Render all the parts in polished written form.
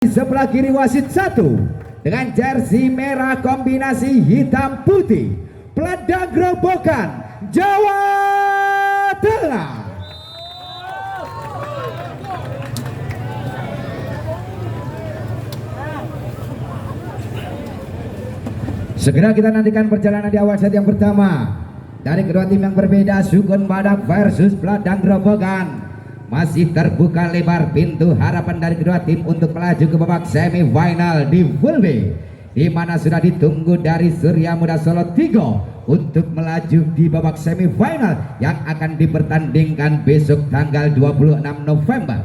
Sebelah kiri wasit 1 dengan jersey merah kombinasi hitam putih, Peladang Grobogan Jawa Tengah. Segera kita nantikan perjalanan di awal set yang pertama dari kedua tim yang berbeda. Sukun Badak versus Peladang Grobogan. Masih terbuka lebar pintu harapan dari kedua tim untuk melaju ke babak semifinal di Pool B, di mana sudah ditunggu dari Surya Muda Solo 3 untuk melaju di babak semifinal yang akan dipertandingkan besok tanggal 26 November.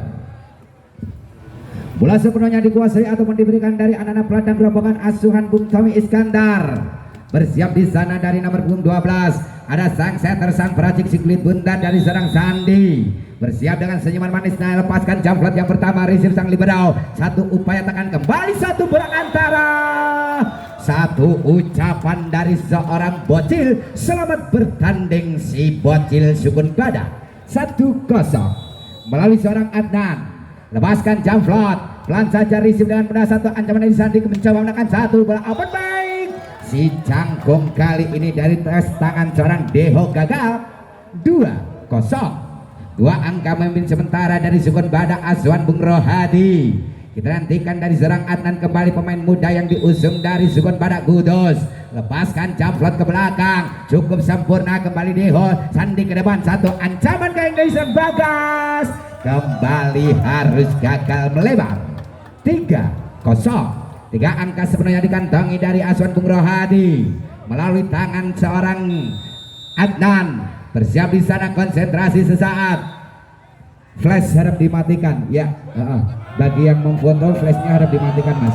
Bola sepenuhnya dikuasai ataupun diberikan dari anak-anak Peladang Grobogan asuhan Bung Tommy Iskandar. Bersiap di sana dari nomor punggung 12 ada sang setter, sang peracik si kulit buntar dari seorang Sandi. Bersiap dengan senyuman manisnya, lepaskan jump yang pertama, receive sang liberau. Satu upaya tekan kembali, satu bola antara. Satu ucapan dari seorang bocil, selamat bertanding si bocil Sukun Badak. 1-0 melalui seorang Adnan. Lepaskan jump float, pelan saja receive dengan mudah, satu ancaman dari Sandi mencoba menekan satu bola open baik. Si Cangkung kali ini dari tes tangan seorang Deho gagal. 2-0. Dua angka memimpin sementara dari Sukun Badak asuhan Bung Rohadi. Kita nantikan dari serang Adnan, kembali pemain muda yang diusung dari Sukun Badak Kudus. Lepaskan jamplot ke belakang, cukup sempurna, kembali Deho. Sandi ke depan, satu ancaman ke Indonesia Bagas. Kembali harus gagal melebar. 3-0. Tiga angka sepenuhnya dikantongi dari asuhan Bung Rohadi melalui tangan seorang Adnan. Bersiap di sana, konsentrasi sesaat. Flash harap dimatikan ya. Bagi yang memfoto, flashnya harap dimatikan mas.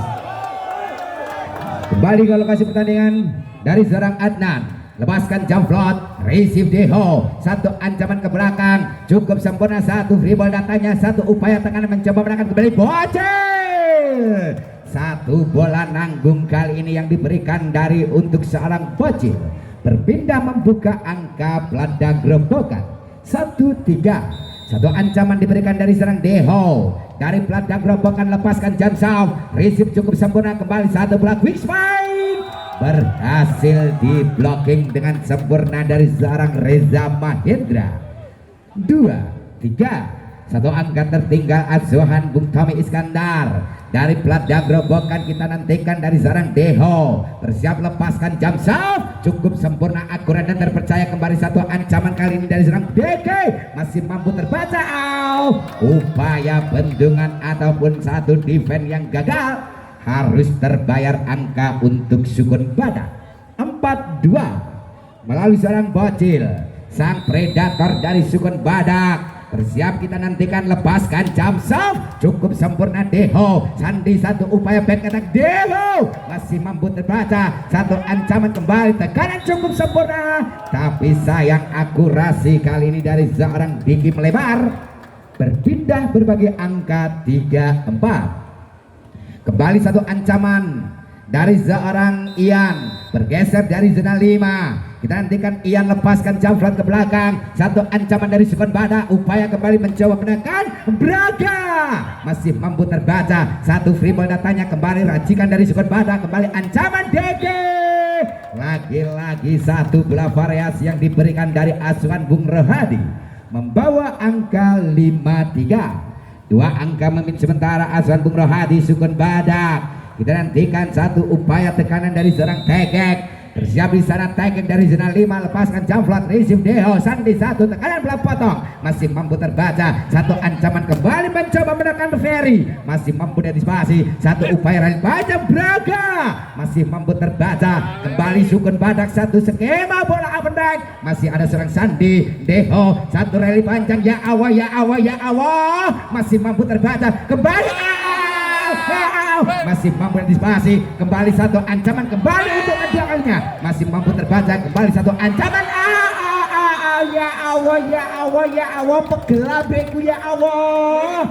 Kembali ke lokasi pertandingan dari seorang Adnan. Lepaskan jump float, receive Deho. Satu ancaman ke belakang, cukup sempurna, satu free ball datanya, satu upaya tekanan mencoba menekan kembali bocil. Satu bola nanggung kali ini yang diberikan dari untuk seorang bocil. Berpindah membuka angka Peladang Grobogan 1-3. Satu ancaman diberikan dari serang Deho dari Peladang Grobogan. Lepaskan jump shot, receive cukup sempurna, kembali satu bola quick spike, berhasil di blocking dengan sempurna dari seorang Reza Mahendra. 2-3. Satu angka tertinggal asuhan Bung Tommy Iskandar dari Peladang Grobogan. Kita nantikan dari seorang Deho. Bersiap lepaskan jump shot, cukup sempurna, akurat dan terpercaya, kembali satu ancaman kali ini dari seorang DK. Masih mampu terbaca. Upaya bendungan ataupun satu defense yang gagal, harus terbayar angka untuk Sukun Badak. 4-2 melalui seorang bocil, sang predator dari Sukun Badak. Bersiap kita nantikan, lepaskan jump shot, cukup sempurna Deho. Sandi satu upaya back attack, Deho masih mampu terbaca, satu ancaman kembali, tekanan cukup sempurna, tapi sayang akurasi kali ini dari seorang Diki melebar. Berpindah berbagai angka 3-4. Kembali satu ancaman dari seorang Ian, bergeser dari zona 5. Kita nantikan Ian, lepaskan jump float ke belakang, satu ancaman dari Sukun Badak, upaya kembali mencoba menekan Braga, masih mampu terbaca, satu free ball datanya, kembali racikan dari Sukun Badak, kembali ancaman DG. Lagi-lagi satu bola variasi yang diberikan dari asuhan Bung Rohadi, membawa angka 5-3. Dua angka memimpin sementara asuhan Bung Rohadi Sukun Badak. Kita nantikan satu upaya tekanan dari seorang Tegek. Bersiap di sana Tegek dari zona 5, lepaskan jump float, receive Deho. Sandi satu tekanan bola potong, masih mampu terbaca, satu ancaman kembali mencoba menekan Ferry, masih mampu diantisipasi, satu upaya rally panjang Braga, masih mampu terbaca, kembali Sukun Badak, satu skema bola open back, masih ada seorang Sandi Deho, satu rally panjang, ya Allah, masih mampu terbaca, kembali masih mampu antisipasi, kembali satu ancaman, kembali untuk menjagalnya, masih mampu terbaca, kembali satu ancaman, ya Allah, pegelabeku ya Allah.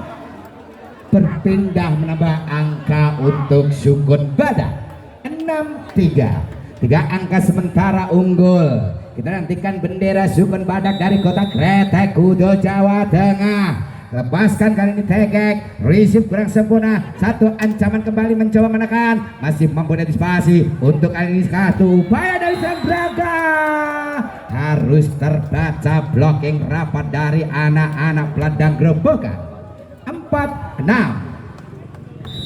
Berpindah menambah angka untuk Sukun Badak 6-3. Tiga angka sementara unggul. Kita nantikan bendera Sukun Badak dari kota Kretek Kudo Jawa Tengah. lepaskan kali ini Tegek, receive kurang sempurna, satu ancaman kembali mencoba menekan, masih mampu antisipasi untuk kali ini satu upaya dari Sang Braga, harus terbaca blocking rapat dari anak-anak Peladang Grobogan. 4-6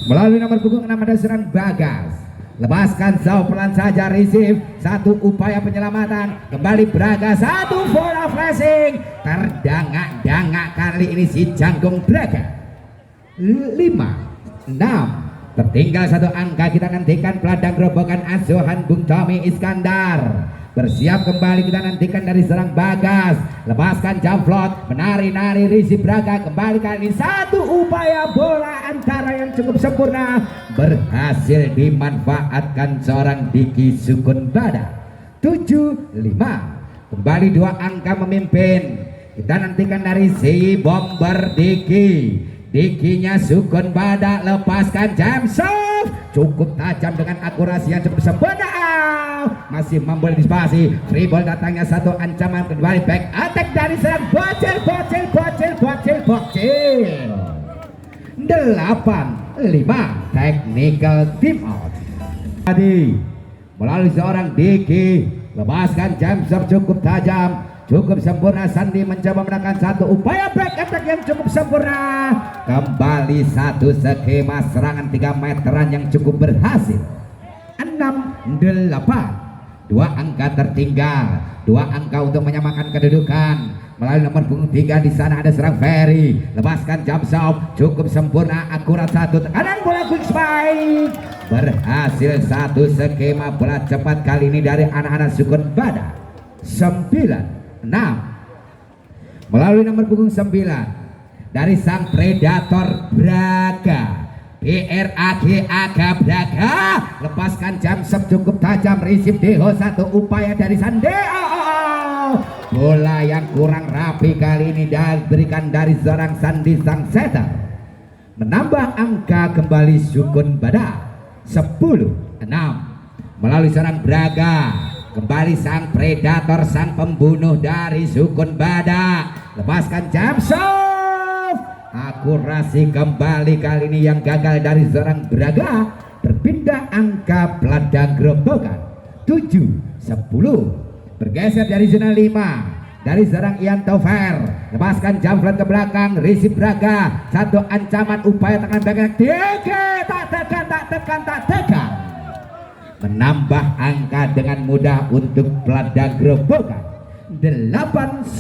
melalui nomor punggung 6 ada serang Bagas, lepaskan jauh pelan saja, receive satu upaya penyelamatan, kembali Braga, satu bola flashing, terdangak-dangak kali ini si Janggung Braga. 5-6 tertinggal satu angka, kita nantikan Peladang Grobogan asuhan Bung Tommy Iskandar bersiap kembali, kita nantikan dari serang Bagas, lepaskan Jamflot, menari-nari Risi Braga, kembali kali ini satu upaya bola antara yang cukup sempurna berhasil dimanfaatkan seorang Diki Sukun Bada. 7-5 kembali dua angka memimpin, kita nantikan dari si Bomber Dikinya Sukun Bada, lepaskan jam serve cukup tajam dengan akurasi yang cukup sempurna, masih mampu antisipasi, free ball datangnya satu ancaman, kembali back attack dari serang Bocil 8-5 technical team out tadi melalui seorang Diki, lepaskan jam serve cukup tajam, cukup sempurna, Sandi mencoba menekan satu upaya back attack yang cukup sempurna, kembali satu skema serangan 3 meteran yang cukup berhasil. 6-8 dua angka tertinggal, dua angka untuk menyamakan kedudukan melalui nomor punggung 3. Di sana ada serang Ferry, lepaskan jump shot cukup sempurna, akurat satu tekanan bola quick spike, berhasil satu skema bola cepat kali ini dari anak-anak Sukun Bada. 9-6 melalui nomor punggung 9 dari sang Predator Braga, BRAGA Braga, lepaskan jam serve cukup tajam, receive Deho, satu upaya dari Sandeo, bola yang kurang rapi kali ini diberikan dari seorang Sandi sang setter, menambah angka kembali Sukun Bada. 10-6 melalui seorang Braga, kembali sang Predator, sang pembunuh dari Sukun Bada, lepaskan jam serve, akurasi kembali kali ini yang gagal dari seorang Braga, berpindah angka Peladang Grobogan. 7-10 bergeser dari zona 5 dari seorang Ian Tofer, lepaskan jump ke belakang, receive Braga, satu ancaman upaya tekan belakang, tak tekan, menambah angka dengan mudah untuk Peladang Grobogan. 8-10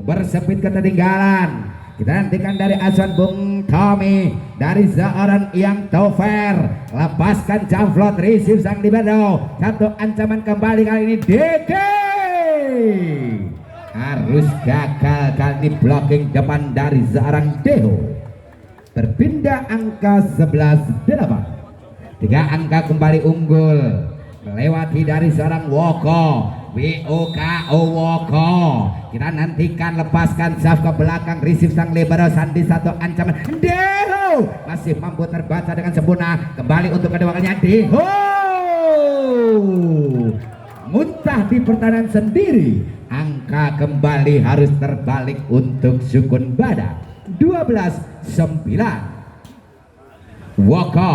bersempit ketertinggalan, kita nantikan dari asuhan Bung Tommy dari seorang Ian Tofer, lepaskan Jamflot, receive sang libero, satu ancaman kembali kali ini Deke, harus gagal kali ini blocking depan dari seorang Deho, berpindah angka 11-8. 3 angka kembali unggul melewati dari seorang Woko, Woko, kita nantikan, lepaskan Zaf ke belakang, receive sang libero, Sandi satu ancaman, Deho masih mampu terbaca dengan sempurna, kembali untuk kedua kalinya Deho, muntah di pertahanan sendiri, angka kembali harus terbalik untuk Sukun Bada. 12-9 Woko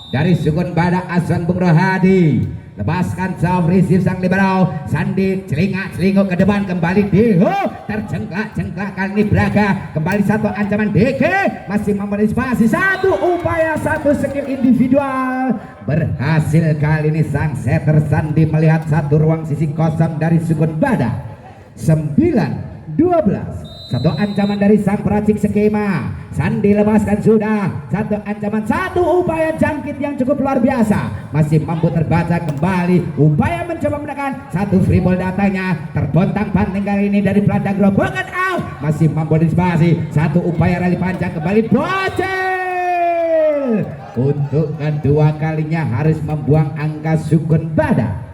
dari Sukun Bada, asuhan Bung Rohadi, lepaskan Zaf, receive sang libero, Sandi celingak-celinguk ke depan, kembali Deho, tercengklak-cengklak kali ini Braga, kembali satu ancaman Deke, masih mengantisipasi, satu upaya, satu skill individual, berhasil kali ini sang setter Sandi melihat satu ruang sisi kosong dari Sukun Bada. 9-12 satu ancaman dari sang peracik skema, Sandi lepaskan sudah, satu ancaman, satu upaya jangkit yang cukup luar biasa, masih mampu terbaca, kembali upaya mencoba menekan, satu free ball datanya, terbontang panting kali ini dari Peladang Grobogan, out, masih mampu antisipasi, satu upaya rally panjang, kembali Bocil, untuk kedua kalinya harus membuang angka Sukun Bada.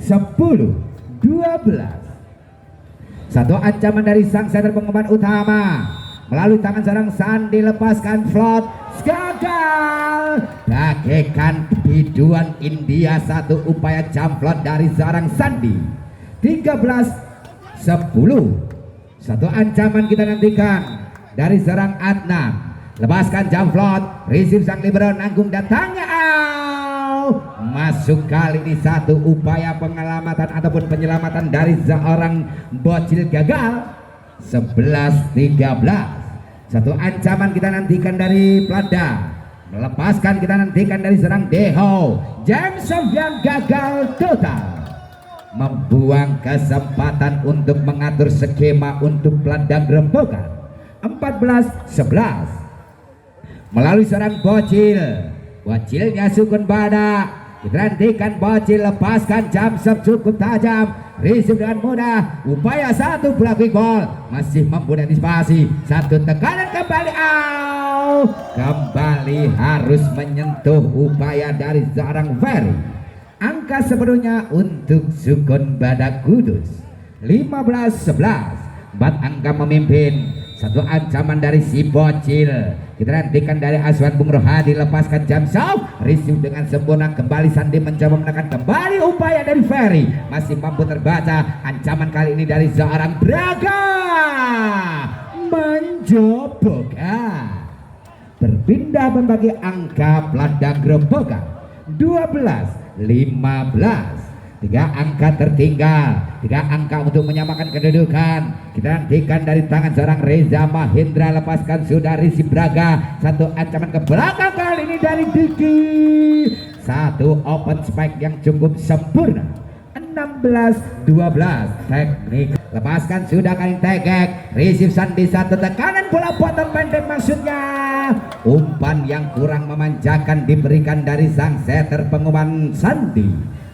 10-12 satu ancaman dari sang setter pengemban utama melalui tangan seorang Sandi, lepaskan float, gagal, bagaikan biduan India, satu upaya jump float dari seorang Sandi. 13-10 satu ancaman kita nantikan dari serang Adnan. Lepaskan Jamflot, receive sang libero nanggung datangnya masuk kali ini satu upaya penyelamatan ataupun penyelamatan dari seorang bocil gagal. 11-13. Satu ancaman kita nantikan dari Plada, melepaskan kita nantikan dari serang Deho. James yang gagal total, membuang kesempatan untuk mengatur skema untuk Plada Gerobokan. 14-11 melalui seorang bocilnya Sukun Badak, kita nantikan bocil, lepaskan Jamsep cukup tajam, receive dengan mudah, upaya satu bola quick ball, masih mampu antisipasi, satu tekanan kembali kembali harus menyentuh upaya dari seorang Ferry. Angka sepenuhnya untuk Sukun Badak Kudus. 15-11, 4 angka memimpin. Satu ancaman dari si bocil, kita nantikan dari Aswan Bung Rohadi, lepaskan Jamsau, receive dengan sempurna, kembali Sandi mencoba menekan kembali, upaya dari Ferry masih mampu terbaca. Ancaman kali ini dari seorang Braga menjobokan, berpindah membagi angka Plada Gerobokan. 12-15, 3 angka tertinggal, 3 angka untuk menyamakan kedudukan. Kita nantikan dari tangan seorang Reza Mahendra, lepaskan sudah Risi Braga, satu ancaman ke belakang kali ini dari Diki, satu open spike yang cukup sempurna. 16-12, teknik, lepaskan sudah kali tegek, receive Sandi, satu tekanan bola potong pendek, maksudnya umpan yang kurang memanjakan diberikan dari sang setter pengumuman Sandi.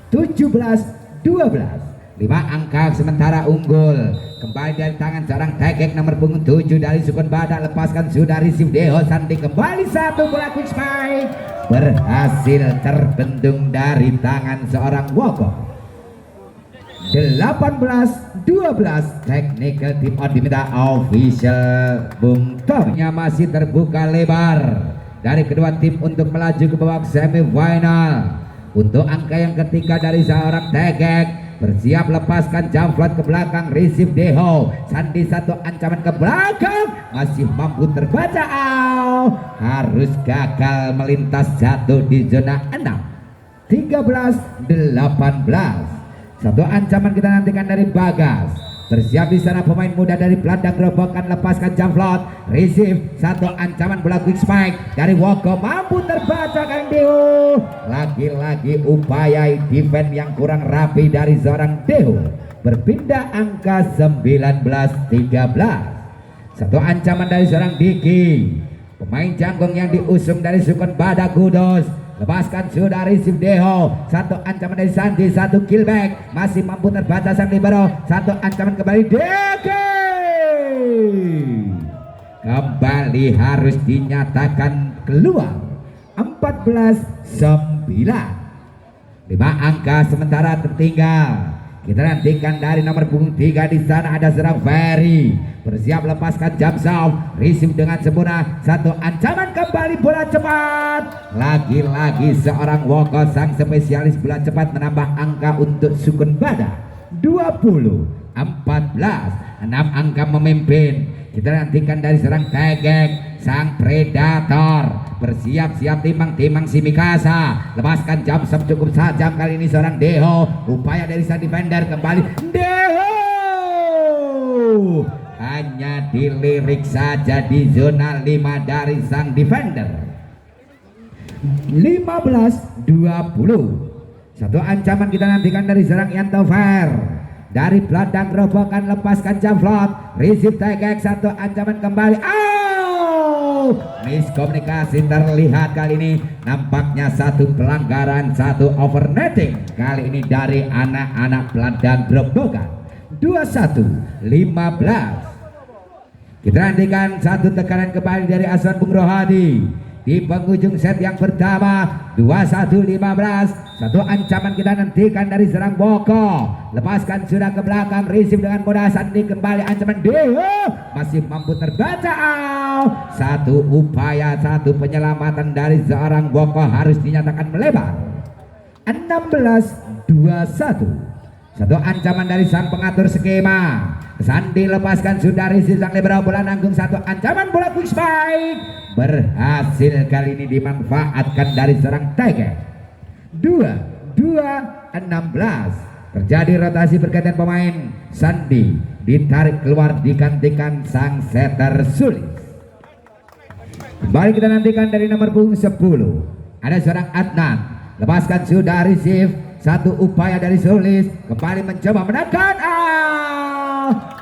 17-12, 5 angka sementara unggul, kembali dari tangan seorang tegek nomor punggung 7 dari Sukun Badak, lepaskan sudah receive Deho Sandi, kembali satu bola quick spike berhasil terbendung dari tangan seorang Woko. 18-12, technical tip out diminta official Bung Tom. Masih terbuka lebar dari kedua tim untuk melaju ke babak semifinal. Untuk angka yang ketiga dari seorang tegek, bersiap lepaskan Jamflot ke belakang, receive Deho Sandi, satu ancaman ke belakang, masih mampu terbaca harus gagal melintas, jatuh di zona 6. 13-18, satu ancaman kita nantikan dari Bagas, bersiap di sana pemain muda dari Plada Gerobokan, lepaskan Jamflot, receive satu ancaman bola quick spike dari Woko, mampu terbaca Kang Deho. Lagi-lagi upaya defense yang kurang rapi dari seorang Deho, berpindah angka 19-13. Satu ancaman dari seorang Diki, pemain jangkung yang diusung dari Sukun Badak Kudus, lepaskan sudah receive Deho, satu ancaman dari Sandi, satu killback, masih mampu terbaca sang libero, satu ancaman kembali Diki, kembali harus dinyatakan keluar. 14-9, 5 angka sementara tertinggal. Kita nantikan dari nomor punggung 3 di sana ada serang Ferry, bersiap lepaskan Jamsau, receive dengan sempurna, satu ancaman kembali bola cepat. Lagi-lagi seorang Woko sang spesialis bola cepat menambah angka untuk Sukun Badak. 20-14, 6 angka memimpin. Kita nantikan dari serang tegek sang predator, bersiap-siap timang-timang si Mikasa, lepaskan Jamsep cukup sajam kali ini seorang Deho, upaya dari sang defender, kembali Deho hanya dilirik saja di zona 5 dari sang defender. 15-20, satu ancaman kita nantikan dari serang Yanto Fair dari Plada Gerobokan, lepaskan Jamflot, receive tegek, satu ancaman kembali, miskomunikasi terlihat kali ini, nampaknya satu pelanggaran, satu overnetting kali ini dari anak-anak Plada Gerobokan. 21-15, kita nantikan satu tekanan kembali dari Aswan Bung Rohadi di penghujung set yang pertama. 21-15, satu ancaman kita nantikan dari serang Boko, lepaskan sudah ke belakang, receive dengan mudah Sandi, kembali ancaman Deho, masih mampu terbaca satu upaya, satu penyelamatan dari seorang Boko harus dinyatakan melebar. 16-21, Satu ancaman dari sang pengatur skema. Sandi lepaskan Sundari sang libero bola nanggung. Satu ancaman bola quick spike berhasil kali ini dimanfaatkan dari serang Tiger. 2-16. Terjadi rotasi pergantian pemain. Sandi ditarik keluar digantikan sang setter Sulis. Kembali kita nantikan dari nomor punggung 10. Ada seorang Adnan. Lepaskan sudah receive. Satu upaya dari Sulis. Kembali mencoba menekan.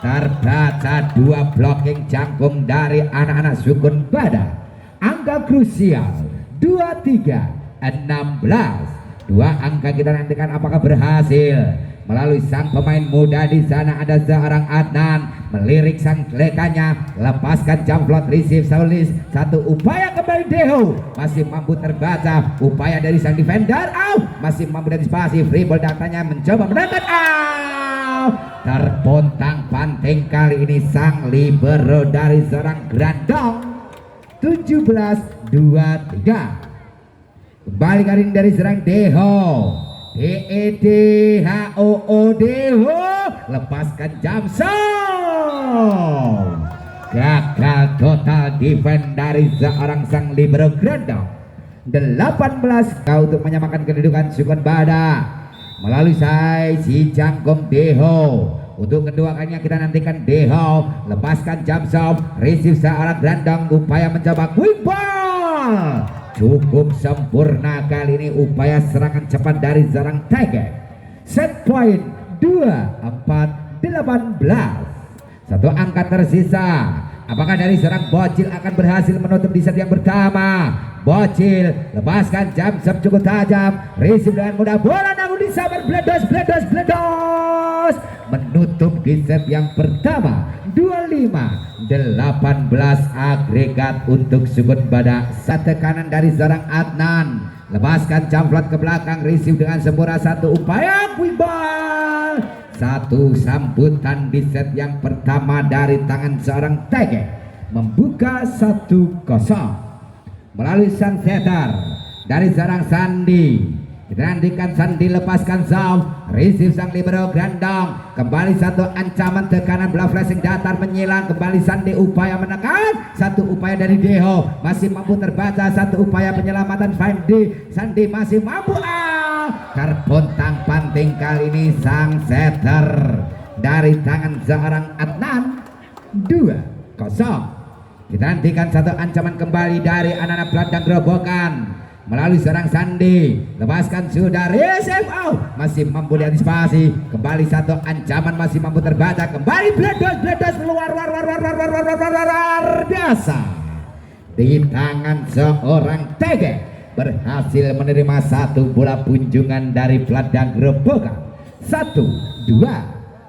Terbaca dua blocking jangkung dari anak-anak Sukun Badak. Angka krusial 23-16. Dua angka kita nantikan apakah berhasil melalui sang pemain muda. Di sana ada seorang Adnan melirik sang lekannya, lepaskan jamplot receive Sulis. Satu upaya kembali Deho masih mampu terbaca. Upaya dari sang defender masih mampu antisipasi. Free ball datanya mencoba menekan. Terpontang panting kali ini sang libero dari seorang Grandong. 17-23. Kembali kali ini dari serang Deho. Deho Deho lepaskan Jamson. Gagal total defense dari seorang sang libero Grandong. 18 kau untuk menyamakan kedudukan Sukun Badak melalui si jangkung Deho. Untuk kedua kalinya kita nantikan Deho lepaskan Jamson. Receive seorang Grandong. Upaya mencoba quick ball. Cukup sempurna kali ini upaya serangan cepat dari seorang Tiger. Set point 24-18. Satu angka tersisa. Apakah dari seorang Bocil akan berhasil menutup di set yang pertama? Bocil lepaskan Jamson cukup tajam. Receive dengan mudah. Bola namun disabar. Bledos menutup di set yang pertama. 25-18 agregat untuk Sukun Badak. Satu tekanan dari seorang Adnan. Lepaskan jamplot ke belakang. Receive dengan sempurna. Satu upaya quick ball. Satu sambutan di set yang pertama dari tangan seorang Tiger. Membuka 1-0 melalui sang setter dari seorang Sandi. Kita nantikan Sandi lepaskan zone. Receive sang libero Grandong. Kembali satu ancaman tekanan bola flashing datar menyilang. Kembali Sandi upaya menekan. Satu upaya dari Deho masih mampu terbaca. Satu upaya penyelamatan Sandi masih mampu. Terpontang panting kali ini sang setter dari tangan seorang Adnan. 2-0. Kita nantikan satu ancaman kembali dari anak-anak pelandang gerobokan melalui serang Sandi. Lepaskan sudah receive masih mampu diantisipasi. Kembali satu ancaman masih mampu terbaca. Kembali bledos luar biasa di tangan seorang Tiger. Berhasil menerima satu bola punjungan dari pelandang gerobokan. 1-2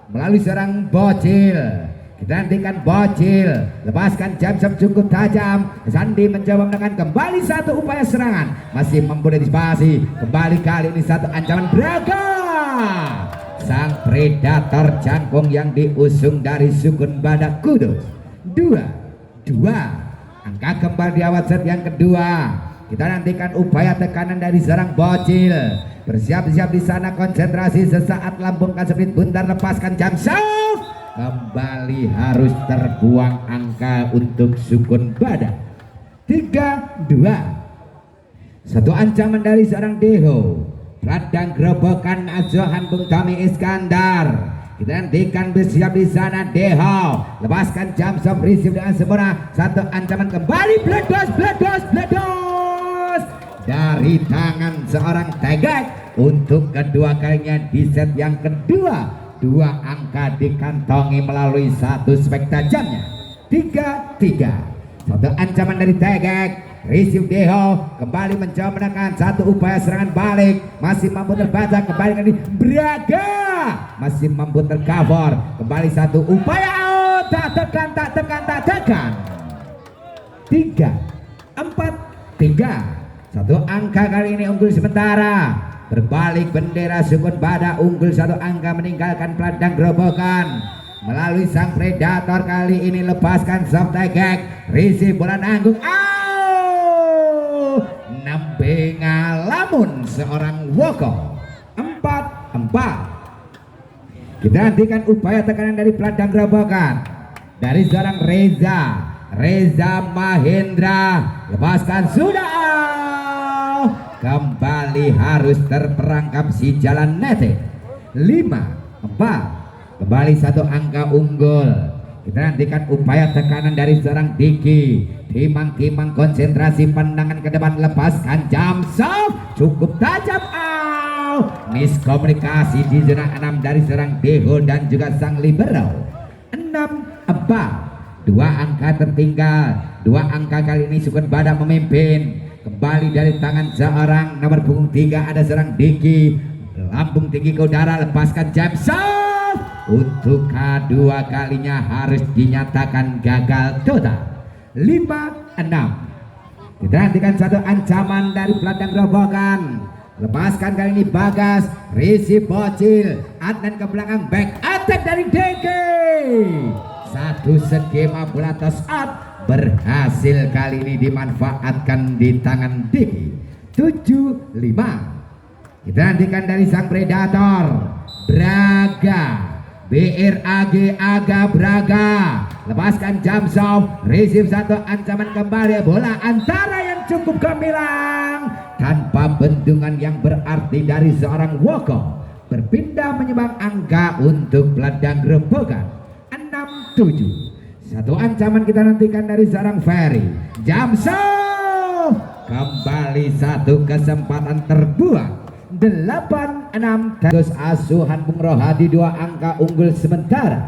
melalui serang Bocil. Kita nantikan Bocil lepaskan Jamson cukup tajam. Sandi mencoba menekan. Kembali satu upaya serangan masih mampu diantisipasi. Kembali kali ini satu ancaman Braga. Sang predator jangkung yang diusung dari Sukun Badak Kudus. 2-2. Angka kembali di awal set yang kedua. Kita nantikan upaya tekanan dari seorang Bocil. Bersiap-siap di sana, konsentrasi sesaat. Lambungkan speed buntar, lepaskan Jamson. Kembali harus terbuang angka untuk Sukun Badak. 3-2. Satu ancaman dari seorang Deho. Radang gerobokan Azohan Bung Tami Iskandar. Kita nantikan bersiap di sana Deho. Lepaskan Jamson, receive dengan sempurna. Satu ancaman kembali bledos dari tangan seorang Tegak untuk kedua kalinya di set yang kedua. Dua angka dikantongi melalui satu spek tajamnya. 3-3. Satu ancaman dari Tegak. Receive Deho. Kembali mencoba menekan. Satu upaya serangan balik. Masih mampu terbaca. Kembali lagi Braga. Masih mampu tercover. Kembali satu upaya. Tak tekan. 3-4-3. Satu angka kali ini unggul sementara. Berbalik bendera Sukun Badak unggul satu angka meninggalkan pelandang gerobokan melalui sang predator kali ini. Lepaskan soft Tegak. Receive bola nanggung. Nembe ngalamun seorang Woko. 4-4. Kita nantikan upaya tekanan dari peladang gerobokan dari seorang Reza Mahendra, lepaskan sudah, kembali harus terperangkap si jalan nete. 5-4, kembali satu angka unggul. Kita nantikan upaya tekanan dari seorang Diki. Timang-timang konsentrasi, pandangan ke depan, lepaskan jam soft, cukup tajam, miskomunikasi di zona 6 dari seorang Deho dan juga sang libero. 6-4, 2 angka tertinggal, 2 angka kali ini Sukun Badak memimpin. Kembali dari tangan seorang nomor punggung 3 ada seorang Diki, lambung tinggi ke udara, lepaskan jam soft, untuk kedua kalinya harus dinyatakan gagal total. 5-6, kita nantikan satu ancaman dari peladang gerobokan. Lepaskan kali ini Bagas, receive bocil, Adnan ke belakang, back attack dari DK. Satu skema bola toss out berhasil kali ini dimanfaatkan di tangan Diki. 7-5, kita nantikan dari sang predator Braga, BRAG Aga Braga, lepaskan jam soft, receive satu ancaman kembali, bola antara yang cukup gemilang tanpa bendungan yang berarti dari seorang Woko, berpindah menyumbang angka untuk peladang gerobokan. 6-7, satu ancaman kita nantikan dari seorang Ferry, jam soft, kembali satu kesempatan terbuang. 8-6, terus asuhan Bung Rohadi 2 angka unggul sementara.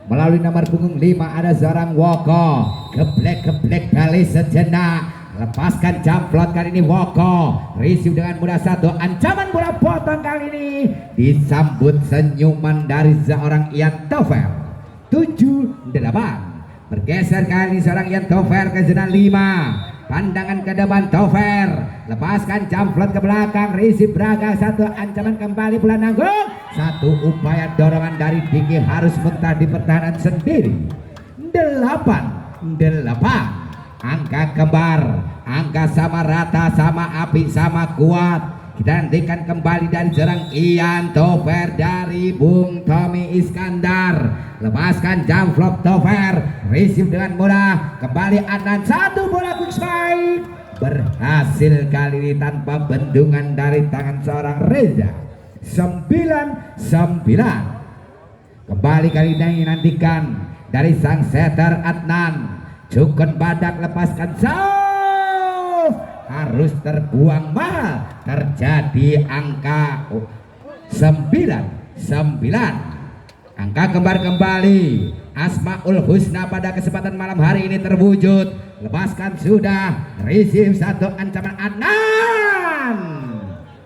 Melalui nomor punggung 5 ada seorang Woko, geblek kali sejenak, lepaskan jamplot kali ini Woko, receive dengan mudah satu ancaman bola potong kali ini disambut senyuman dari seorang Ian Tofer. 7-8, bergeser kali ini seorang Ian Tofer ke zona 5. Pandangan ke depan Tofer, lepaskan jamplot ke belakang, receive Braga, satu ancaman kembali bola nanggung, satu upaya dorongan dari Diki harus mentah di pertahanan sendiri. 8-8, angka kembar, angka sama rata, sama api, sama kuat. Kita nantikan kembali dari serang Ian Tofer dari Bung Tommy Iskandar, lepaskan jam flop Tofer, receive dengan mudah, kembali Adnan, satu bola quick strike berhasil kali ini tanpa bendungan dari tangan seorang Reza. 9-9, kembali kali ini nantikan dari sang setter Adnan, Sukun Badak, lepaskan harus terbuang mahal, terjadi angka 9-9. Angka kembar kembali, Asmaul Husna pada kesempatan malam hari ini terwujud. Lepaskan sudah, receive satu ancaman Adnan,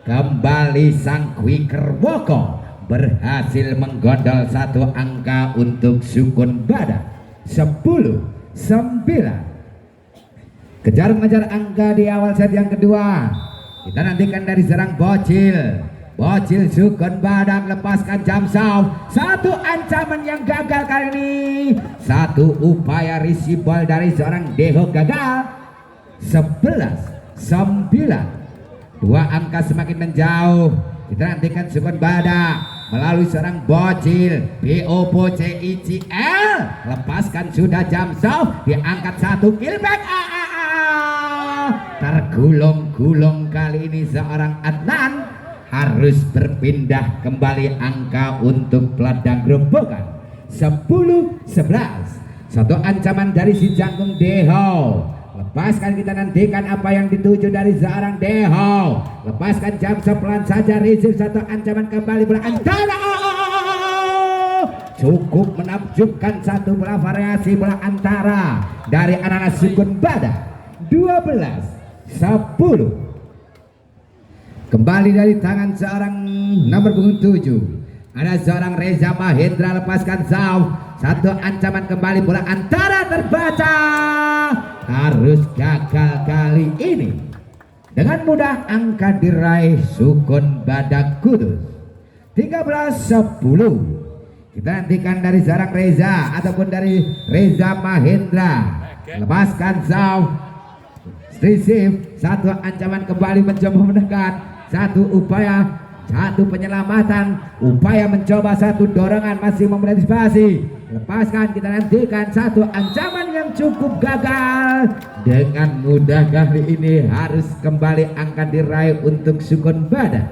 kembali sang quicker Woko berhasil menggondol satu angka untuk Sukun Badak. 10-9, kejar mengejar angka di awal set yang kedua. Kita nantikan dari serang Bocil Sukun Badak, lepaskan jam soft, satu ancaman yang gagal kali ini, satu upaya receive ball dari seorang Deho gagal. 11-9, 2 angka semakin menjauh. Kita nantikan Sukun Badak melalui seorang Bocil, BOPCICL, lepaskan sudah jam soft, diangkat satu kill back, tergulung-gulung kali ini seorang Adnan, harus berpindah kembali angka untuk peladang gerobokan. 10-11, satu ancaman dari si jangkung Deho, lepaskan, kita nantikan apa yang dituju dari seorang Deho, lepaskan jam pelan saja, receive satu ancaman kembali bola antara, cukup menakjubkan, satu bola variasi bola antara dari anak-anak Sukun Badak. 12-10, kembali dari tangan seorang nomor punggung 7 ada seorang Reza Mahendra, lepaskan satu ancaman kembali bola antara terbaca, harus gagal kali ini. Dengan mudah angka diraih Sukun Badak Kudus. 13-10, kita nantikan dari seorang Reza ataupun dari Reza Mahendra, lepaskan receive satu ancaman kembali mencoba mendekat, satu upaya satu penyelamatan, upaya mencoba satu dorongan, masih mengantisipasi. Lepaskan, kita nantikan satu ancaman yang cukup gagal. Dengan mudah kali ini harus kembali angkat diraih untuk Sukun Badak.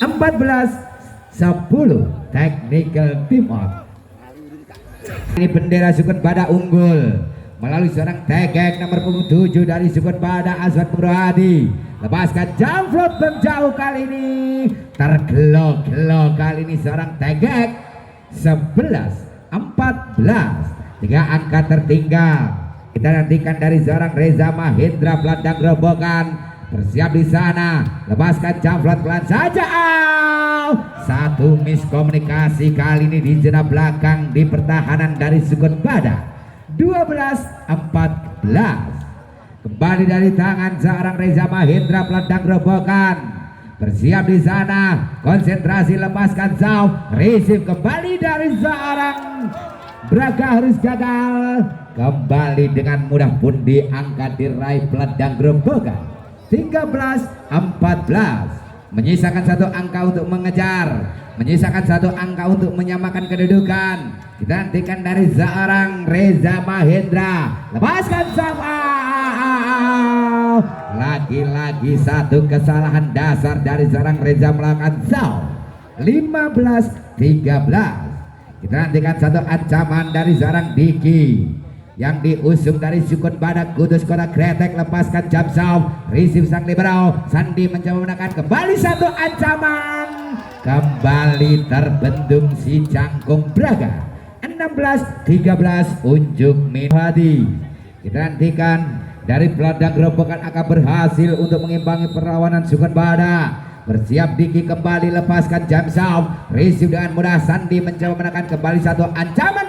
14-10 technical team out. Ini bendera Sukun Badak unggul melalui seorang tegek nomor punggung 7 dari Sukun Badak Azwan Purwadi. Lepaskan jamflot menjauh kali ini, tergelo-gelo kali ini seorang tegek. 11-14, 3 angka tertinggal. Kita nantikan dari seorang Reza Mahendra pelandang gerobokan. Bersiap di sana, lepaskan jamflot pelan saja. Satu miskomunikasi kali ini di zona belakang di pertahanan dari Sukun Badak. 12-14, kembali dari tangan seorang Reza Mahendra pelandang gerobokan. Bersiap di sana, konsentrasi, lepaskan jauh, receive kembali dari seorang Braga harus gagal. Kembali dengan mudah pun diangkat diraih pelandang gerobokan. 13-14, menyisakan satu angka untuk mengejar, menyisakan satu angka untuk menyamakan kedudukan. Kita nantikan dari seorang Reza Mahendra, lepaskan sama. Lagi-lagi satu kesalahan dasar dari seorang Reza melakukan zau. 15-13, kita nantikan satu ancaman dari seorang Diki yang diusung dari Sukun Badak Kudus Kota Kretek. Lepaskan jam zau, receive sang libero. Sandi mencoba menekan, kembali satu ancaman, kembali terbendung si Jangkung Braga. 16-13 unjuk Minwadi. Kita nantikan dari pelandang gerobokan akan berhasil untuk mengimbangi perlawanan Sukun Badak. Bersiap Diki kembali, lepaskan jam zau, receive dengan mudah. Sandi mencoba menekan, kembali satu ancaman.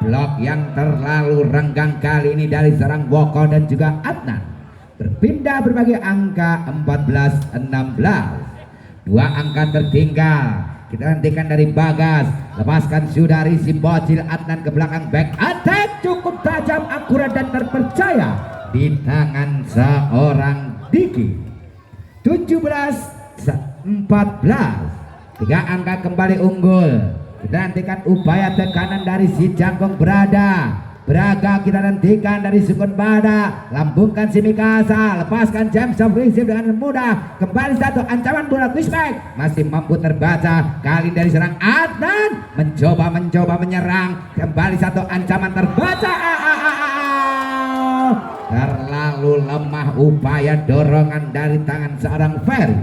Blok yang terlalu renggang kali ini dari seorang Woko dan juga Adnan. Berpindah berbagi angka 14-16, 2 angka tertinggal. Kita nantikan dari Bagas, lepaskan Sudari si bocil Adnan ke belakang, back attack cukup tajam, akurat dan terpercaya di tangan seorang Diki. 17-14, 3 angka kembali unggul. Kita nantikan upaya tekanan dari si Jangkung Braga. Kita nantikan dari Sukun Badak, lambungkan si Mikasa, lepaskan James of receive dengan mudah. Kembali satu ancaman bola pushback, masih mampu terbaca kali dari serang Adnan, mencoba menyerang. Kembali satu ancaman terbaca. Terlalu lemah upaya dorongan dari tangan seorang Ferry.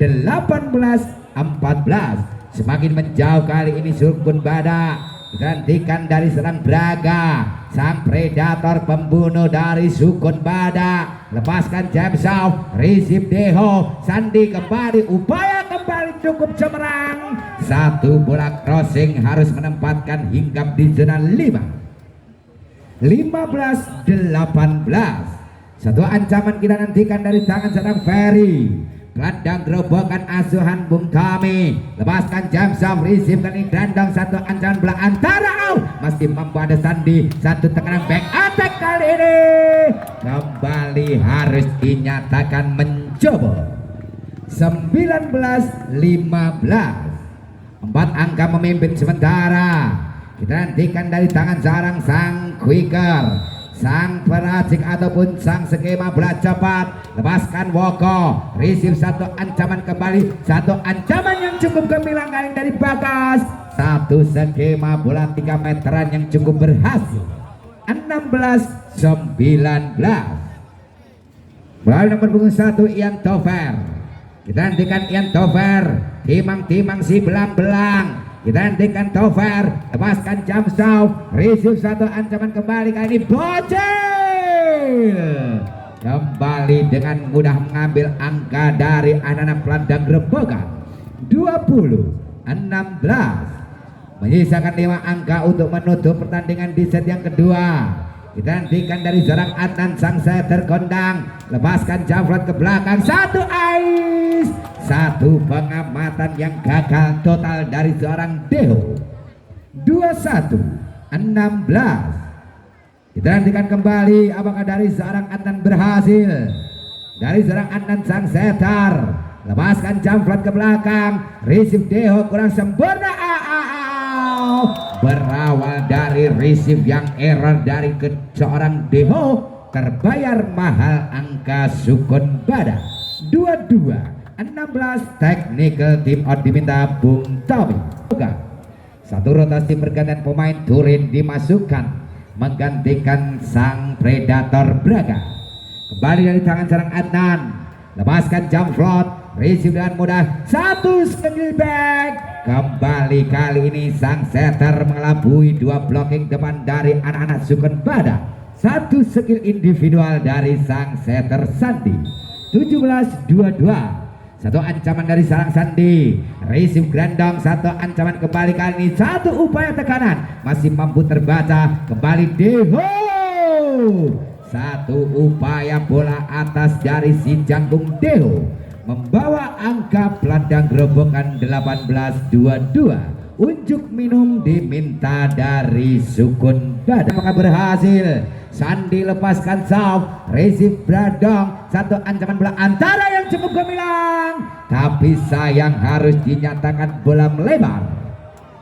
18-14, semakin menjauh kali ini Sukun Badak. Gantikan dari serang Braga, sang predator pembunuh dari Sukun Badak. Lepaskan Jamsau, receive Deho. Sandi kembali, upaya kembali cukup cemerlang. Satu bola crossing harus menempatkan hinggap di zona 5. 15-18, satu ancaman kita nantikan dari tangan serang Ferry. Gelandang gerobokan asuhan Bung Tommy, lepaskan Jamsam, receive kali gelandang, satu ancaman bola antara, masih mampu ada Sandi, satu tekanan back attack kali ini kembali harus dinyatakan mencoba. 19-15, 4 angka memimpin sementara. Kita nantikan dari tangan sarang sang quicker, sang peracik ataupun sang skema bola cepat. Lepaskan Woko, receive satu ancaman kembali, satu ancaman yang cukup gemilang kali dari Bagas. Satu skema bola 3 meteran yang cukup berhasil. 16-19, melalui nomor punggung 1 Ian Tover. Kita nantikan Ian Tover, timang-timang si belang-belang. Kita nantikan Tover, lepaskan Jamsau, receive satu ancaman kembali kali ini bocil. Kembali dengan mudah mengambil angka dari anak-anak pelandang gerobokan. 20-16, menyisakan 5 angka untuk menutup pertandingan di set yang kedua. Kita nantikan dari seorang Adnan sang setter kondang, lepaskan Jafrot ke belakang, satu ice, satu pengamatan yang gagal total dari seorang Deho. 21-16, kita nantikan kembali apakah dari seorang Adnan berhasil. Dari seorang Adnan sang setter, lepaskan jamflat ke belakang, receive Deho kurang sempurna. Berawal dari receive yang error dari seorang Deho, terbayar mahal angka Sukun Badak. 22-16 technical team out diminta Bung Tommy. Satu rotasi pergantian pemain Turin dimasukkan menggantikan sang Predator Braga. Kembali dari tangan serang Adnan, lepaskan jamflat, receive dengan mudah, satu skill back. Kembali kali ini sang setter mengelabui dua blocking depan dari anak-anak Sukun Badak. Satu skill individual dari sang setter Sandi. 17-22. Satu ancaman dari sarang Sandi, receive Grandong, satu ancaman kembali kali ini, satu upaya tekanan masih mampu terbaca. Kembali Deho, satu upaya bola atas dari si Jangkung Deho membawa angka pelandang gerobokan 18-22. Unjuk minum diminta dari Sukun Badak. Apakah berhasil? Sandi lepaskan soft, receive Bradong, satu ancaman bola antara yang cukup gemilang, tapi sayang harus dinyatakan bola melebar.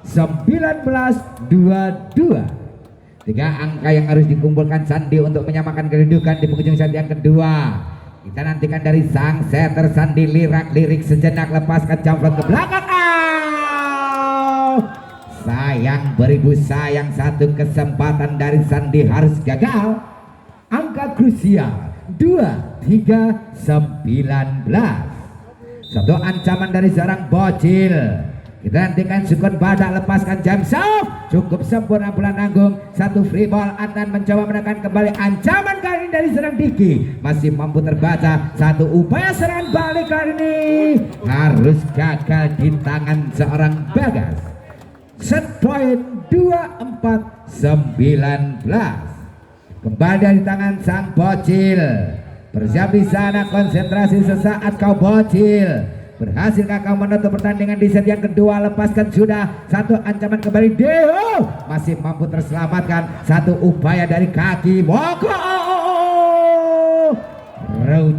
19-22. Tiga angka yang harus dikumpulkan Sandi untuk menyamakan kedudukan di penghujung set yang kedua. Kita nantikan dari sang setter Sandi, lirik sejenak, lepaskan jamflat ke belakang. Sayang beribu sayang, satu kesempatan dari Sandi harus gagal. Angka krusial 23-19. Satu ancaman dari seorang Bocil. Kita nantikan Sukun Badak, lepaskan jam soft, cukup sempurna bola nanggung. Satu free ball, Adnan mencoba menekan kembali, ancaman kali ini dari seorang Diki masih mampu terbaca. Satu upaya serangan balik kali ini harus gagal di tangan seorang Bagas. Set point 24-19. Kembali dari tangan sang Bocil. Bersiap di sana, konsentrasi sesaat kau Bocil. Berhasilkah kau menutup pertandingan di set yang kedua? Lepaskan sudah, satu ancaman kembali Deho masih mampu terselamatkan. Satu upaya dari kaki Woko,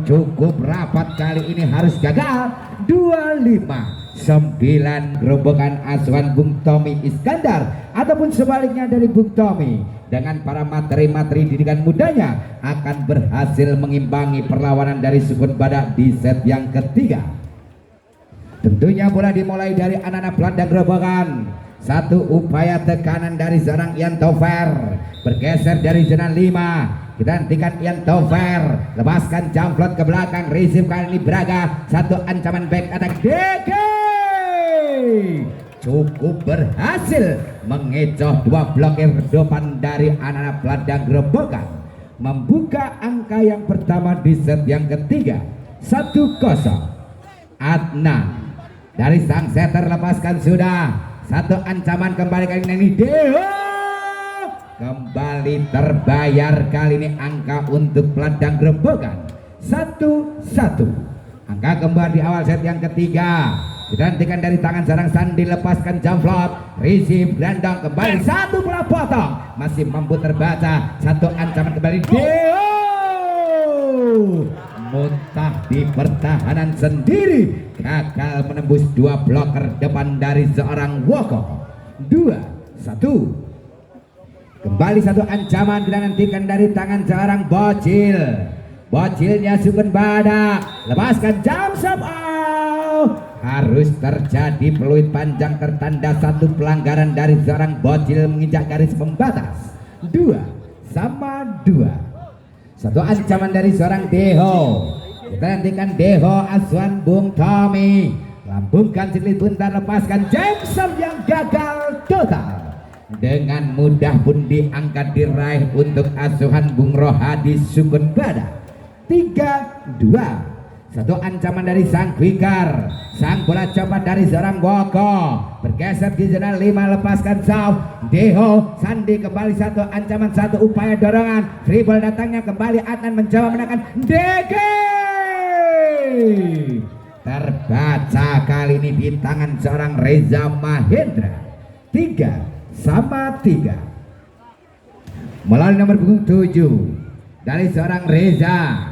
cukup rapat kali ini harus gagal. 25-9. Gerobokan asuhan Bung Tommy Iskandar ataupun sebaliknya dari Bung Tommy dengan para materi-materi didikan mudanya akan berhasil mengimbangi perlawanan dari Sukun Badak di set yang ketiga. Tentunya bola dimulai dari anak-anak pelandang gerobokan. Satu upaya tekanan dari seorang Ian Tofer, bergeser dari zona 5. Kita hentikan Ian Tofer, lepaskan jamflat ke belakang, receive kali ini Braga, satu ancaman back attack DK. Cukup berhasil mengecoh dua blokir depan dari anak-anak pelandang gerobokan, membuka angka yang pertama di set yang ketiga. 1-0. Adnan dari sang setter, lepaskan sudah, satu ancaman kembali kali ini Deho, kembali terbayar kali ini angka untuk pelandang gerobokan. 1-1. Angka kembali di awal set yang ketiga. Kita hentikan dari tangan sarang Sandi, lepaskan jamflat, receive Grandong, kembali satu bola potong masih mampu terbaca. Satu ancaman kembali Deho, muntah di pertahanan sendiri, gagal menembus dua bloker depan dari seorang Woko. 2-1. Kembali satu ancaman kita nantikan dari tangan seorang Bocil. Bocilnya Sukun Badak, lepaskan jam stop. Harus terjadi peluit panjang, tertanda satu pelanggaran dari seorang Bocil menginjak garis pembatas. 2-2. Satu ancaman dari seorang Deho. Kita nantikan Deho asuhan Bung Tommy, lambungkan siklit buntar, lepaskan Jameson yang gagal total. Dengan mudah pun diangkat diraih untuk asuhan Bung Rohadi Sukun Badak. 3-2. Satu ancaman dari sang Kwikar, sang bola cepat dari seorang Woko, bergeser di zona 5, lepaskan soft Deho. Sandi kembali, satu ancaman, satu upaya dorongan, free ball datangnya kembali, Adnan mencoba menekan DG, terbaca kali ini di tangan seorang Reza Mahendra. 3-3 melalui nomor punggung 7 dari seorang Reza.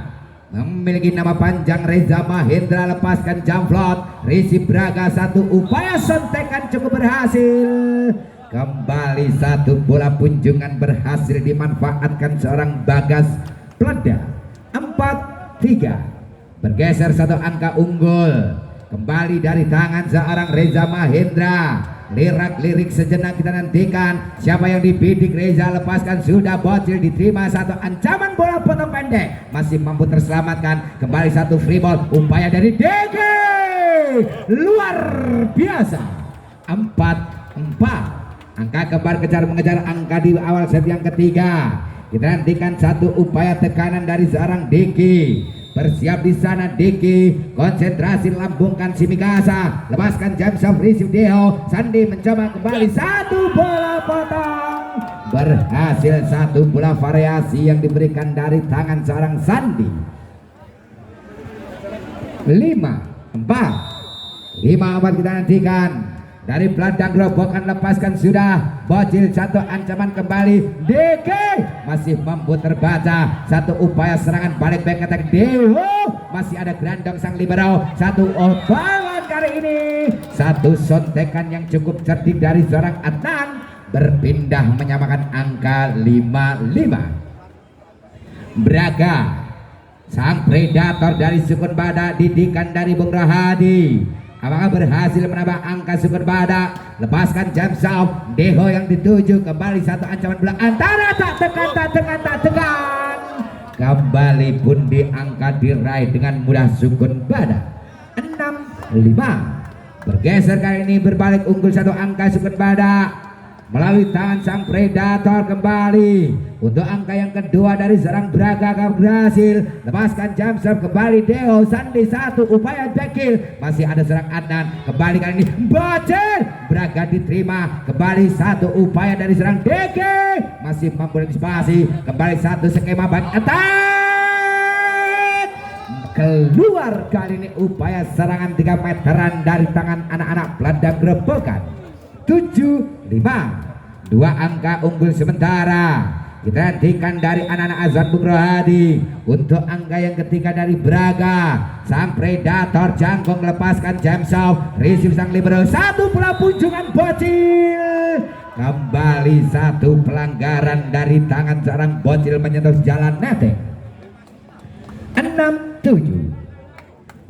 memiliki nama panjang Reza Mahendra, lepaskan Jamflot, Risi Braga, satu upaya sontekan cukup berhasil. Kembali satu bola punjungan berhasil dimanfaatkan seorang Bagas Plada. 4-3, bergeser satu angka unggul kembali dari tangan seorang Reza Mahendra. Lirik sejenak kita nantikan siapa yang dibidik. Reza lepaskan, sudah bocil, diterima satu ancaman bola potong pendek, masih mampu terselamatkan. Kembali satu free ball, upaya dari DG luar biasa. 4-4, angka kembar kejar mengejar angka di awal set yang ketiga. Kita nantikan satu upaya tekanan dari seorang Diki. Bersiap di sana Diki, konsentrasi, lambungkan si Mikasa, lepaskan James of Receive Deho. Sandi mencoba kembali, satu bola potong berhasil, satu bola variasi yang diberikan dari tangan seorang Sandi. 5-4 kita nantikan dari Peladang Gerobokan, lepaskan sudah bocil, satu ancaman kembali DK masih mampu terbaca, satu upaya serangan balik back attack Dewo, masih ada Grandong sang libero, satu obalan kali ini, satu sontekan yang cukup cerdik dari seorang Adnan berpindah menyamakan angka 5-5. Braga sang predator dari Sukun Badak, didikan dari Bung Rahadi, apakah berhasil menambah angka Sukun Badak? Lepaskan jam sound Deho yang dituju, kembali satu ancaman bola antara, tak tekan, kembali pun diangkat diraih dengan mudah Sukun Badak. 6-5, bergeser kali ini berbalik unggul satu angka Sukun Badak melalui tangan sang predator. Kembali untuk angka yang kedua dari serang Braga, berhasil lepaskan jam serve, kembali Deho, Sandi, satu upaya backkill, masih ada serang Adnan, kembali kali ini bocil, Braga diterima, kembali satu upaya dari serang DK, masih mampu antisipasi, kembali satu skema back attack, keluar kali ini upaya serangan 3 meteran dari tangan anak-anak Peladang Gerobokan. 7-5, 2 angka unggul sementara. Kita nantikan dari anak-anak Azan Bung Rohadi untuk angka yang ketiga dari Braga. Sang predator jangkung, lepaskan Jamsov, receive sang libero, satu bola punjungan bocil. Kembali satu pelanggaran dari tangan seorang bocil menyentuh jalan netting. 6-7,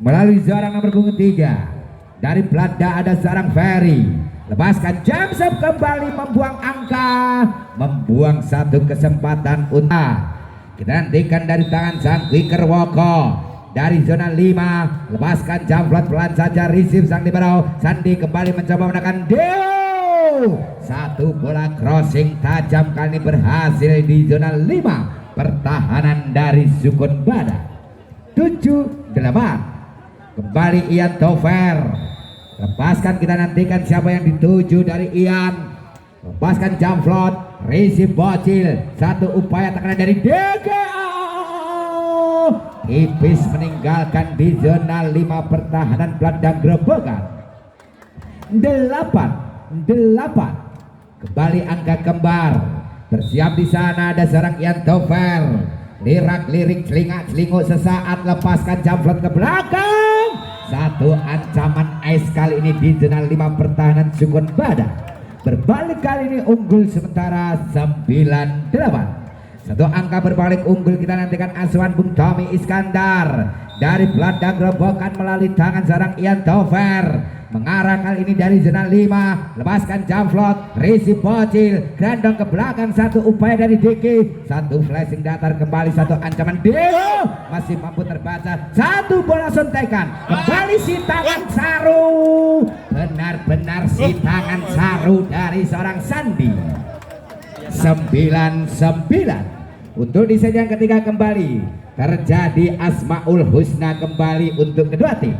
melalui seorang nomor punggung 3 dari Plada ada seorang Ferry. Lepaskan Jamsep, kembali membuang angka, membuang satu kesempatan untuk kita nantikan dari tangan sang Quicker Woko dari zona 5. Lepaskan Jamflot, pelan saja receive sang libero, Sandi kembali mencoba menekan Deo, satu bola crossing tajam kali ini berhasil di zona 5 pertahanan dari Sukun Badak. 7-8, kembali Ian Tover. Lepaskan, kita nantikan siapa yang dituju dari Ian. Lepaskan Jamflot, receive bocil, satu upaya tekanan dari DGA, tipis meninggalkan di zona 5 pertahanan Peladang Gerobokan. 8-8, kembali angka kembar. Bersiap di sana ada seorang Ian Tover, lirik celingak sesaat, lepaskan Jamflot ke belakang, satu ancaman ice kali ini di zona 5 pertahanan Sukun Badak. Berbalik kali ini unggul sementara 9-8. Satu angka berbalik unggul kita nantikan asuhan Bung Tommy Iskandar dari Peladang Gerobokan melalui tangan seorang Ian Tover. Mengarah kali ini dari zona 5, lepaskan Jamflot, receive bocil, grandong ke belakang, satu upaya dari Diki, satu flashing datar, kembali satu ancaman Deo, masih mampu terbaca, satu bola suntikan, kembali si tangan saru, benar-benar si tangan saru dari seorang Sandi. 9-9 untuk di set yang ketiga. Kembali terjadi Asmaul Husna kembali untuk kedua tim.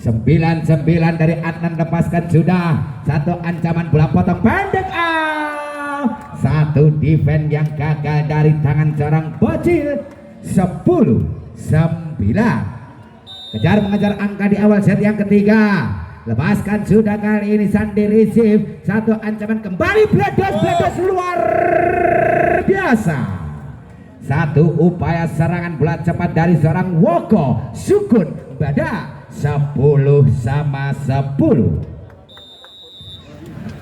9-9 dari Adnan, lepaskan sudah, satu ancaman bola potong pendek, satu defense yang gagal dari tangan seorang bocil. 10-9, kejar mengejar angka di awal set yang ketiga. Lepaskan sudah kali ini Sandi, receive, satu ancaman kembali, bledos luar biasa. Satu upaya serangan bola cepat dari seorang Woko Sukun Badak. 10-10.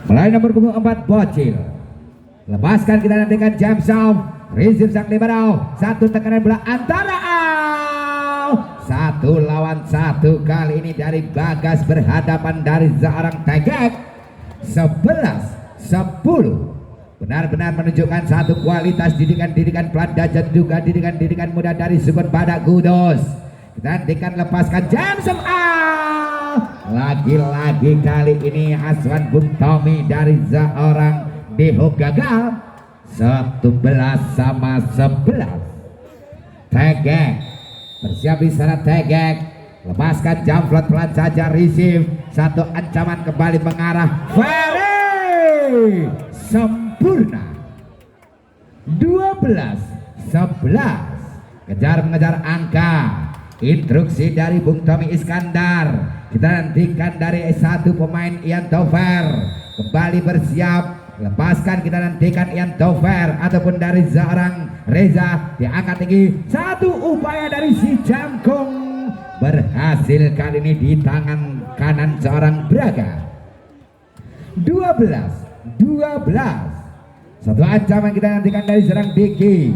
Mulai nomor punggung 4 Bocil. Lepaskan, kita nantikan jam sound. Receive sang liberal. Satu tekanan bola antara satu lawan satu kali ini dari Bagas berhadapan dari seorang Tegek. 11-10. Benar-benar menunjukkan satu kualitas didikan pelan dan juga didikan muda dari Sukun Badak Kudus. Kita nantikan, lepaskan jam sound. Lagi-lagi kali ini Aswan Bung Tommy dari seorang Deho gagal. 11-11. Tegek bersiap di sana. Tegek lepaskan jamflot pelan saja. Receive, satu ancaman kembali mengarah. Ferry sempurna. 12-11. Kejar mengejar angka. Instruksi dari Bung Tommy Iskandar. Kita nantikan dari satu pemain Ian Tover kembali bersiap. Lepaskan, kita nantikan Ian Tover ataupun dari seorang Reza. Diangkat tinggi, satu upaya dari si Jangkung berhasil kali ini di tangan kanan seorang Braga. 12-12. Satu ancaman kita nantikan dari seorang Diki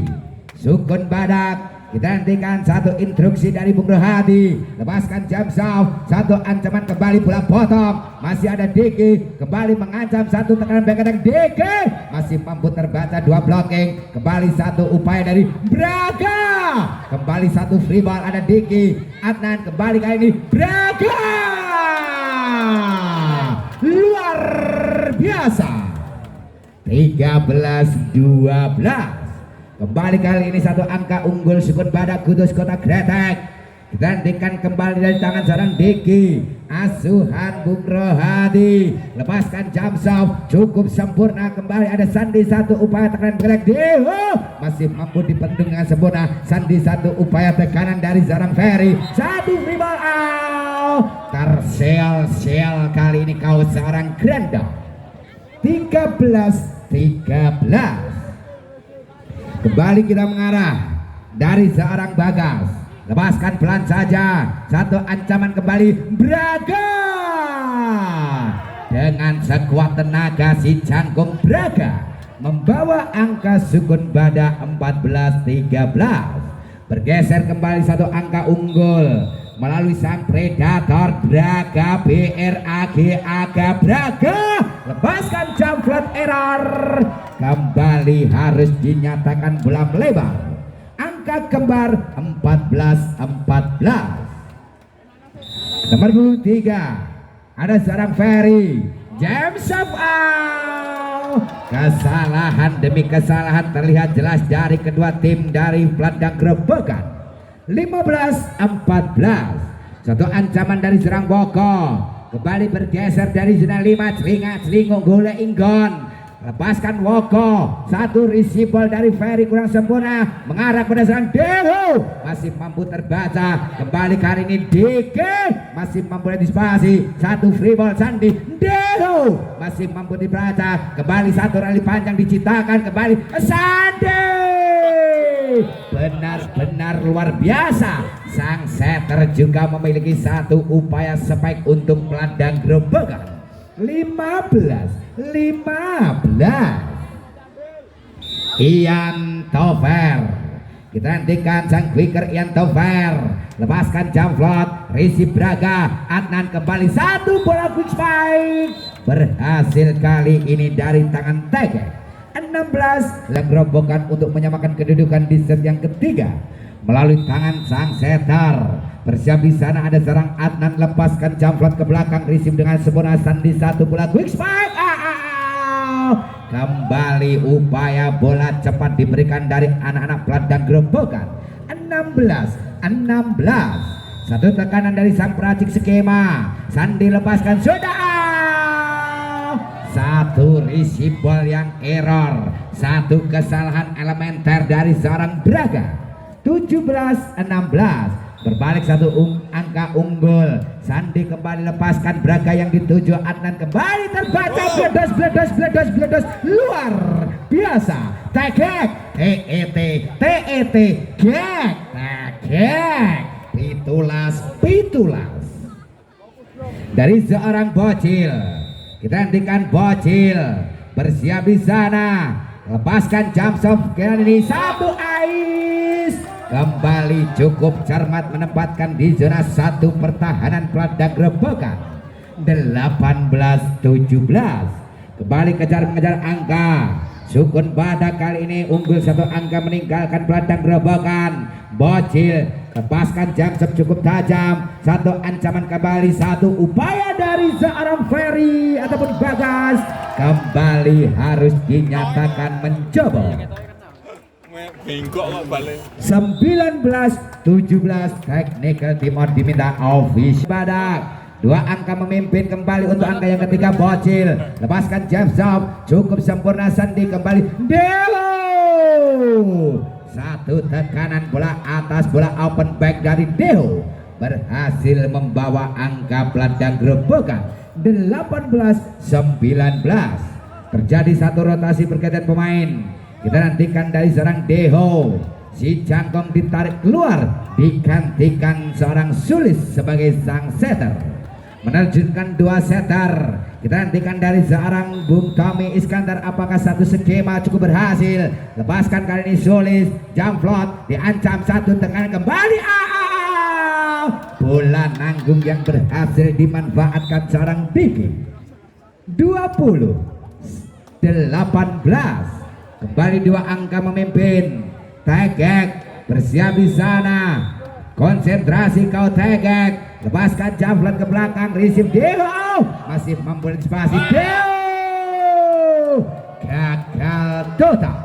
Sukun Badak. Kita nantikan satu instruksi dari Bung Rohadi. Lepaskan jam sound. Satu ancaman kembali bola potong. Masih ada Diki kembali mengancam, satu tekanan belakang Diki masih mampu terbaca, dua blocking. Kembali satu upaya dari Braga. Kembali satu free ball, ada Diki. Adnan kembali kali ini Braga. Luar biasa. 13-12. Kembali kali ini satu angka unggul Sukun Badak Kudus Kota Kretek. Kita nantikan kembali dari tangan seorang Diki. Asuhan Bung Rohadi. Lepaskan jam sound, cukup sempurna. Kembali ada Sandi, satu upaya tekanan belakang Deho masih mampu dipendung dengan sempurna. Sandi, satu upaya tekanan dari seorang Ferry. Satu free ball out. Tersel-sel kali ini kau seorang Granda. 13-13. Kembali kita mengarah dari seorang Bagas. Lepaskan pelan saja. Satu ancaman kembali Braga. Dengan sekuat tenaga si Jangkung Braga membawa angka Sukun Badak 14-13. Bergeser kembali satu angka unggul melalui sang predator Braga. BRAGA Braga. Lepaskan jam flat error. Kembali harus dinyatakan bola melebar. Angka kembar 14-14. Nomor 3 ada seorang Ferry. James of kesalahan demi kesalahan terlihat jelas dari kedua tim dari Peladang Grobogan. 15-14. Satu ancaman dari serang Boko. Kembali bergeser dari zona 5. Celinga gole Inggon. Lepaskan Woko. Satu receive ball dari Ferry kurang sempurna. Mengarah pada serang Deho. Masih mampu terbaca. Kembali kali ini Dike. Masih mampu antisipasi. Satu free ball Sandi. Deho. Masih mampu dibaca. Kembali satu rally panjang diciptakan. Kembali Sandi. Benar-benar luar biasa. Sang setter juga memiliki satu upaya spike untuk Peladang Grobogan. 15-15. Ian Tover. Kita nantikan sang quicker Ian Tover. Lepaskan jam flot. Receive Braga. Adnan kembali satu bola quick spike. Berhasil kali ini dari tangan Tegek. 16 Grobogan untuk menyamakan kedudukan di set yang ketiga melalui tangan sang setter. Bersiap di sana ada serang Adnan. Lepaskan jamflot ke belakang. Receive dengan sempurna Sandi, satu bola quick spike. Kembali upaya bola cepat diberikan dari anak-anak Peladang Grobogan. 16-16. Satu tekanan dari sang peracik skema. Sandi lepaskan sudah. Satu receive ball yang error. Satu kesalahan elementer dari seorang Braga. 17-16. Berbalik satu angka angka unggul. Sandi kembali lepaskan Braga yang dituju Adnan kembali terbaca, bledos luar biasa. Tegek TET gek pitulas dari seorang Bocil. Kita hentikan Bocil, bersiap di sana, lepaskan jump shot kali ini satu ais. Kembali cukup cermat menempatkan di zona 1 pertahanan Peladang Grobogan 18-17. Kembali mengejar angka. Sukun Badak kali ini unggul 1 angka meninggalkan Peladang Grobogan. Bocil lepaskan jump shot cukup tajam, 1 ancaman kembali, 1 upaya dari seorang Ferry ataupun Bagas kembali harus dinyatakan mencoba. 19-17 technical timeout diminta official. Badak 2 angka memimpin kembali untuk angka yang ketiga. Bocil lepaskan jump shot cukup sempurna. Sandi kembali Delo, 1 tekanan bola atas, bola open back dari Deo berhasil membawa angka Peladang Grobogan 18-19. Terjadi 1 rotasi pergantian pemain. Kita nantikan dari seorang Deho, si Jangkong ditarik keluar, digantikan seorang Sulis sebagai sang setter, menerjunkan 2 setter. Kita nantikan dari seorang Bung Tommy Iskandar, apakah satu skema cukup berhasil. Lepaskan kali ini Sulis, jump float diancam, 1 tekanan kembali, bola nanggung yang berhasil dimanfaatkan seorang Diki. 20-18. Kembali 2 angka memimpin. Tegek bersiap di sana, konsentrasi kau Tegek, lepaskan jump ke belakang, receive Deo, masih mampu antisipasi Deo, gagal total.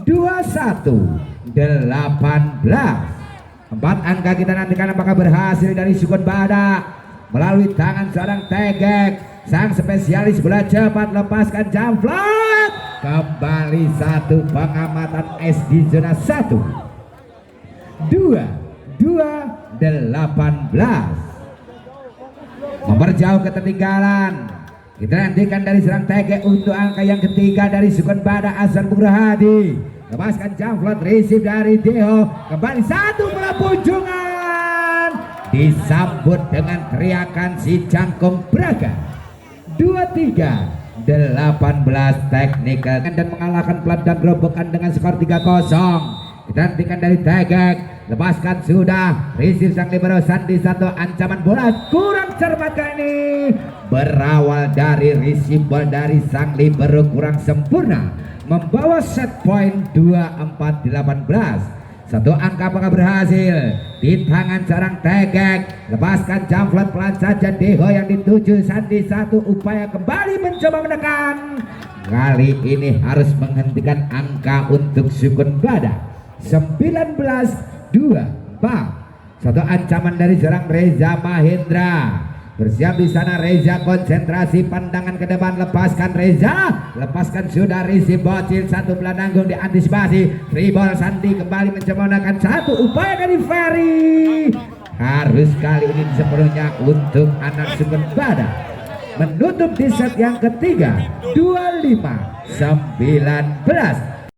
21-18. 4 angka kita nantikan apakah berhasil dari Sukun Badak melalui tangan seorang Tegek, sang spesialis bola cepat, lepaskan jump float. Kembali 1 pengamatan S di zona 1. 22-18. Memperjauh ketertinggalan. Kita nantikan dari serang Tegek untuk angka yang ketiga dari Sukun Badak Hasan Bung Rohadi. Lepaskan jump float, receive dari Deo, kembali 1 bola punjungan, disambut dengan teriakan si Jangkong Braga. 23-18 technical dan mengalahkan Peladang Grobogan dengan skor 3-0. Kita hentikan dari Tegek, lepaskan sudah, receive sang libero Sandi, 1 ancaman bola kurang cermat kali ini, berawal dari receive ball dari sang libero kurang sempurna, membawa set point 24-18. 1 angka apakah berhasil di tangan seorang Tegek, lepaskan jump float pelan saja Deho yang dituju Sandi, 1 upaya kembali mencoba menekan, kali ini harus menghentikan angka untuk Sukun Badak. 19-24. 1 ancaman dari seorang Reza Mahendra, bersiap di sana Reza, konsentrasi, pandangan ke depan, lepaskan Reza, lepaskan sudah, receive Bocil, 1 bola nanggung diantisipasi, free ball Sandi kembali mencoba menekan, 1 upaya dari Ferry, harus kali ini sepenuhnya untuk anak Sukun Badak menutup di set yang ketiga. 25-19.